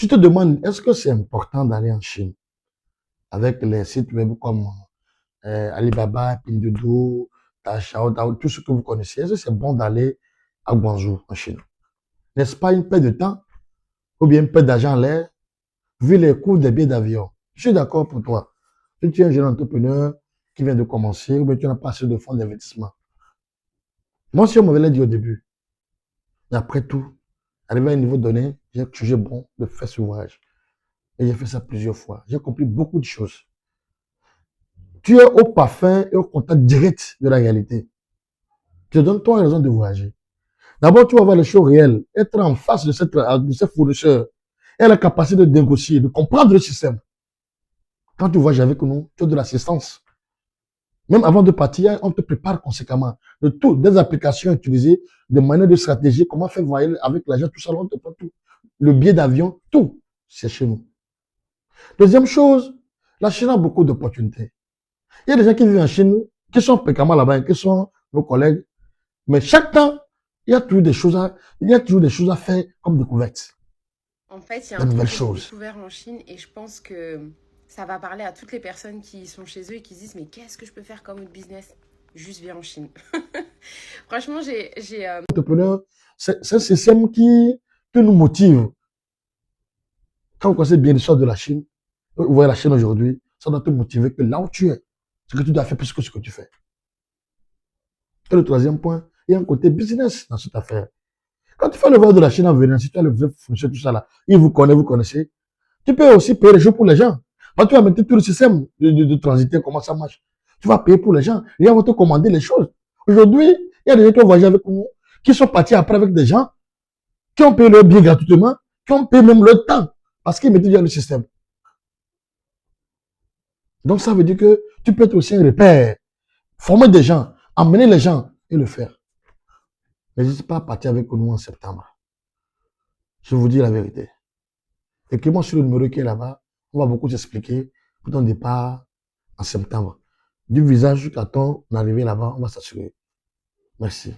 Tu te demandes, est-ce que c'est important d'aller en Chine avec les sites web comme Alibaba, Pinduoduo, Taobao, tout ce que vous connaissez? Est-ce que c'est bon d'aller à Guangzhou, en Chine? N'est-ce pas une perte de temps ou bien une perte d'argent en l'air, vu les coûts des billets d'avion? Je suis d'accord pour toi. Si tu es un jeune entrepreneur qui vient de commencer, ou bien tu n'as pas assez de fonds d'investissement. Moi, si on m'avait dit au début, et après tout, arrivé à un niveau donné, j'ai jugé bon de faire ce voyage. Et j'ai fait ça plusieurs fois. J'ai compris beaucoup de choses. Tu es au parfum et au contact direct de la réalité. Je te donne toi raison de voyager. D'abord, tu vas voir les choses réelles. Être en face de cette fournisseur et la capacité de négocier, de comprendre le système. Quand tu voyages avec nous, tu as de l'assistance. Même avant de partir, on te prépare conséquemment. De tout, des applications utilisées, des manières de stratégie, comment faire voyager avec l'argent, tout ça, on te prend tout. Le billet d'avion, tout, c'est chez nous. Deuxième chose, la Chine a beaucoup d'opportunités. Il y a des gens qui vivent en Chine, qui sont fréquemment là-bas, qui sont nos collègues, mais chaque temps, il y a toujours des choses à faire comme découverte, En fait, il y a de un truc nouvelles que j'ai choses. découvert en Chine et je pense que ça va parler à toutes les personnes qui sont chez eux et qui se disent mais qu'est-ce que je peux faire comme autre business? Juste viens en Chine. Franchement, Entrepreneur, c'est un système qui nous motive. Quand vous connaissez bien l'histoire de la Chine, vous voyez la Chine aujourd'hui, ça doit te motiver que là où tu es, c'est que tu dois faire plus que ce que tu fais. Et le troisième point, il y a un côté business dans cette affaire. Quand tu fais le vol de la Chine en venant, si tu as le vrai fournisseur, tout ça là, il vous connaît, vous connaissez, tu peux aussi payer les choses pour les gens. Quand tu vas mettre tout le système de transiter, comment ça marche. Tu vas payer pour les gens. Les gens vont te commander les choses. Aujourd'hui, il y a des gens qui ont voyagé avec nous, qui sont partis après avec des gens, qui ont payé leur billet gratuitement, qui ont payé même leur temps, parce qu'ils mettaient déjà le système. Donc ça veut dire que tu peux être aussi un repère, former des gens, emmener les gens et le faire. N'hésite pas à partir avec nous en septembre. Je vous dis la vérité. Écris-moi sur le numéro qui est là-bas. On va beaucoup t'expliquer pour ton départ en septembre. Du visage jusqu'à ton arrivée là-bas, on va s'assurer. Merci.